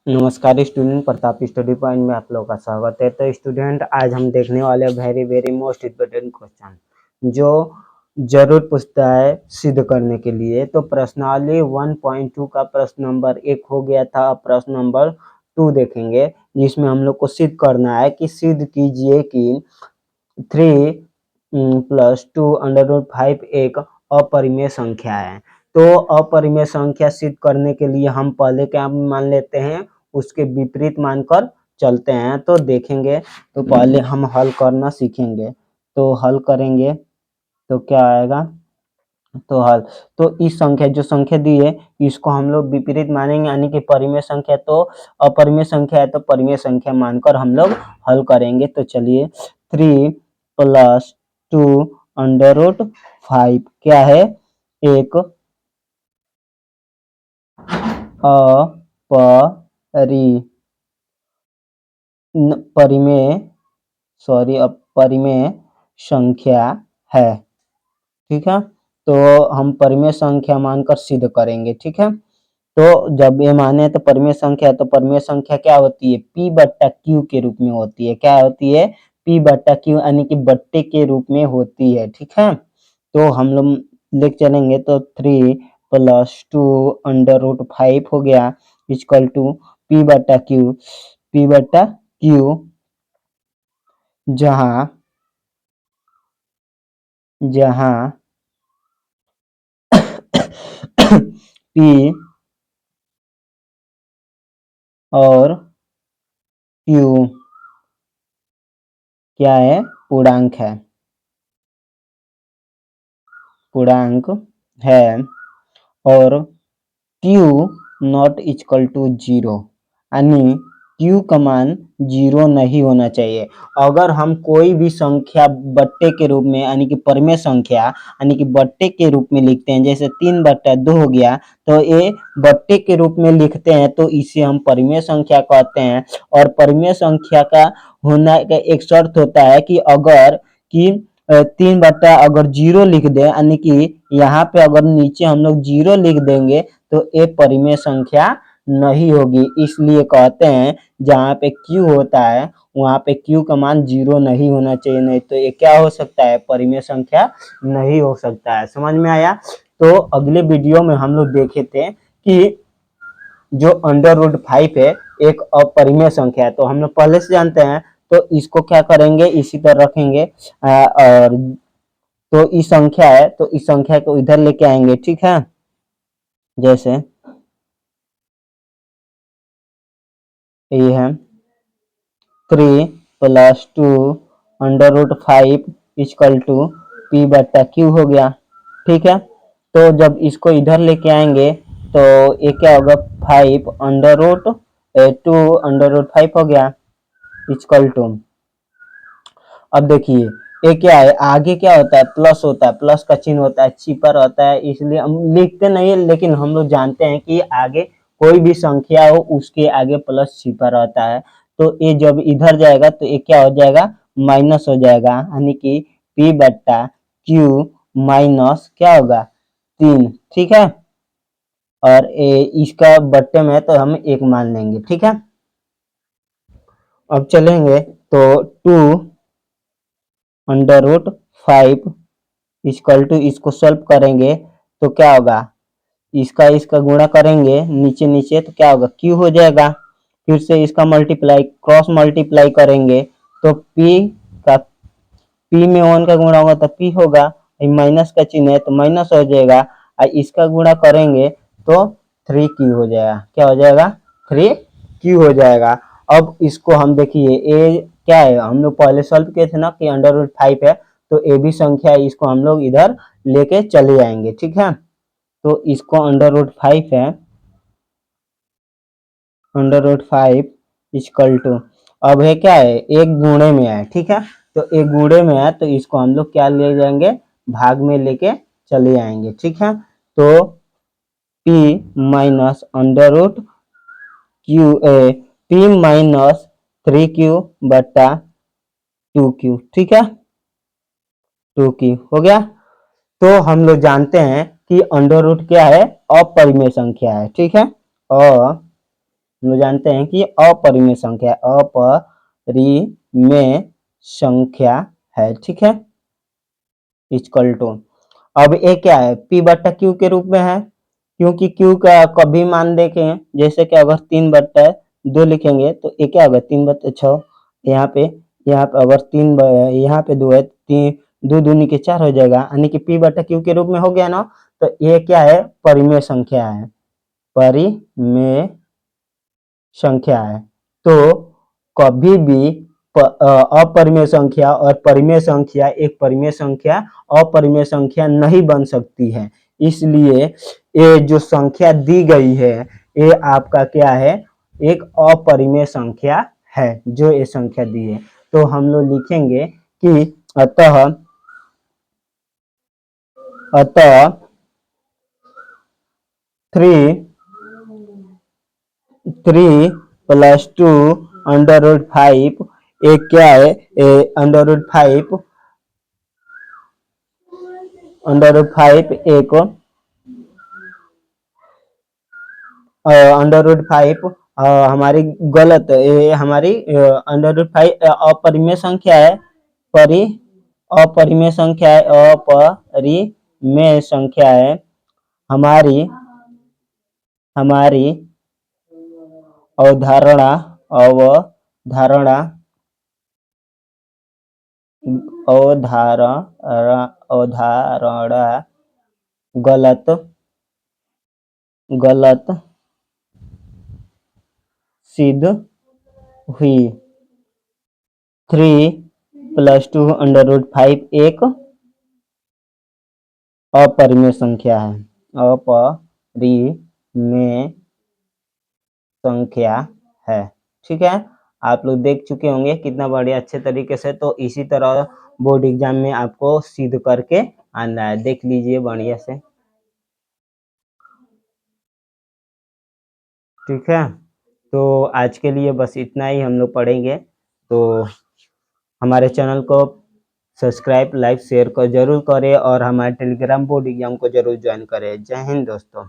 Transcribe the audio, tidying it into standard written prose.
नमस्कार student, Pratap study point में आप लोगों का स्वागत है। तो स्टूडेंट, आज हम देखने वाले very very most important question जो जरूर पूछता है सिद्ध करने के लिए। तो प्रश्नावली 1.2 का प्रश्न नंबर 1 हो गया था। अब प्रश्न नंबर 2 देखेंगे, जिसमें हम लोग को सिद्ध करना है कि सिद्ध कीजिए कि 3 + 2√5 एक अपरिमेय संख्या है। तो अपरिमेय संख्या सिद्ध करने के लिए हम पहले क्या मान लेते हैं, उसके विपरीत मानकर चलते हैं। तो देखेंगे, तो पहले हम हल करना सीखेंगे। तो हल करेंगे तो क्या आएगा, तो हल, तो इस संख्या जो संख्या दी है इसको हम लोग विपरीत मानेंगे, यानी कि परिमेय संख्या तो अपरिमेय संख्या है तो परिमेय संख्या मानकर हम लोग हल करेंगे। तो चलिए, 3 + 2√5 क्या है, एक अपरिमेय संख्या है। ठीक है, तो हम परिमेय संख्या मानकर सिद्ध करेंगे। ठीक है, तो जब ये माने तो परिमेय संख्या, तो परिमेय संख्या क्या होती है, P/Q के रूप में होती है। क्या होती है, P/Q, यानी कि बट्टे के रूप में होती है। ठीक है, तो हम लोग लेके चलेंगे। तो 3 + 2√5 हो गया इक्वल टू P/Q। P/Q जहां P और Q क्या है, पूर्णांक है और Q नॉट इक्वल टू 0, यानी Q का मान 0 नहीं होना चाहिए। अगर हम कोई भी संख्या बट्टे के रूप में, यानी कि परिमेय संख्या, यानी कि बट्टे के रूप में लिखते हैं, जैसे 3/2 हो गया, तो ये बट्टे के रूप में लिखते हैं तो इसे हम परिमेय संख्या कहते हैं। और परिमेय संख्या का होना का एक शर्त होता है कि अगर कि 3/, अगर 0 लिख दे, यानी कि यहाँ पे अगर नीचे हम लोग 0 लिख देंगे तो ये परिमेय संख्या नहीं होगी। इसलिए कहते हैं जहाँ पे Q होता है वहाँ पे Q का मान 0 नहीं होना चाहिए, नहीं तो ये क्या हो सकता है, परिमेय संख्या नहीं हो सकता है। समझ में आया? तो अगले वीडियो में हम लोग देखे थे कि जो √5 है एक अपरिमेय संख्या है, तो हम लोग पहले से जानते हैं। तो इसको क्या करेंगे, इसी तरह रखेंगे। और तो इस संख्या है तो इस संख्या को इधर लेके आएंगे। ठीक है, जैसे ये है 3 + 2√5 इक्वल टू P/Q हो गया। ठीक है, तो जब इसको इधर लेके आएंगे तो ये क्या होगा, 2√5 हो गया इक्वल टू, अब देखिए ये क्या है, आगे क्या होता है, प्लस होता है, प्लस का चिन्ह होता है, छिपा रहता है, इसलिए हम लिखते नहीं है, लेकिन हम लोग जानते हैं कि आगे कोई भी संख्या हो उसके आगे प्लस छिपा रहता है। तो ये जब इधर जाएगा तो ये क्या हो जाएगा, माइनस हो जाएगा, यानी कि P/Q माइनस क्या होगा, 3। ठीक है, और इसका बट्टे में तो हम 1 मान लेंगे। ठीक है, अब चलेंगे तो 2√5 इक्वल टू, इसको सॉल्व करेंगे तो क्या होगा, इसका गुणा करेंगे नीचे नीचे तो क्या होगा, Q हो जाएगा। फिर से इसका मल्टीप्लाई, क्रॉस मल्टीप्लाई करेंगे तो P में 1 का गुणा होगा तो P होगा, माइनस का चिन्ह है तो माइनस हो जाएगा। और इसका गुणा करेंगे तो 3Q हो जाएगा। क्या हो जाएगा, 3Q हो जाएगा। अब इसको हम देखिए, ए क्या है, हम लोग पहले सॉल्व किए थे ना कि √5 है, तो ए भी संख्या है, इसको हम लोग इधर लेके चले जाएंगे। ठीक है, तो इसको √5 है, √5 इक्वल टू, अब है क्या है, एक गुणे में है। ठीक है, तो एक गुणे में है तो इसको हम लोग क्या ले जाएंगे, भाग में लेके चले आएंगे। ठीक है, तो P माइनस P-3Q/2Q। ठीक है, 2Q हो गया। तो हम लोग जानते हैं कि अंडर रूट क्या है, अपरिमेय संख्या है। ठीक है, हम लोग जानते हैं कि अपरिमेय संख्या अपरिमेय संख्या है, ठीक है, इक्वल टू। अब ये क्या है, पी बट्टा क्यू के रूप में है, क्योंकि क्यू का कभी मान देखें, जैसे कि अगर 3/2 लिखेंगे तो ये क्या होगा 3/6, यहाँ पे अगर यहाँ पे 2 है, 2 दूनी के 4 हो जाएगा, यानी कि पी बट्टा क्यू के रूप में हो गया ना। तो ये क्या है, परिमेय संख्या है, परिमेय संख्या है। तो कभी भी अपरिमेय संख्या और परिमेय संख्या, एक परिमेय संख्या अपरिमेय संख्या नहीं बन सकती है। इसलिए ये जो संख्या दी गई है ये आपका क्या है, एक अपरिमेय संख्या है, जो ये संख्या दी है। तो हम लोग लिखेंगे कि अतः 3 + 2 √5 एक क्या है, √5 एक √5 हमारी गलत, ये हमारी √5 अपरिमेय संख्या है, अपरिमेय संख्या है, अपरिमेय संख्या है। हमारी अवधारणा अवधारणा अवधारणा गलत सिद्ध हुई। 3 + 2 √5 एक अपरिमेय संख्या है, अपरिमेय संख्या है, ठीक है। आप लोग देख चुके होंगे कितना बढ़िया अच्छे तरीके से। तो इसी तरह बोर्ड एग्जाम में आपको सिद्ध करके आना है, देख लीजिए बढ़िया से, ठीक है। तो आज के लिए बस इतना ही हम लोग पढ़ेंगे। तो हमारे चैनल को सब्सक्राइब, लाइक, शेयर को जरूर करें और हमारे टेलीग्राम बोर्ड एग्जाम को जरूर ज्वाइन करें। जय हिंद दोस्तों।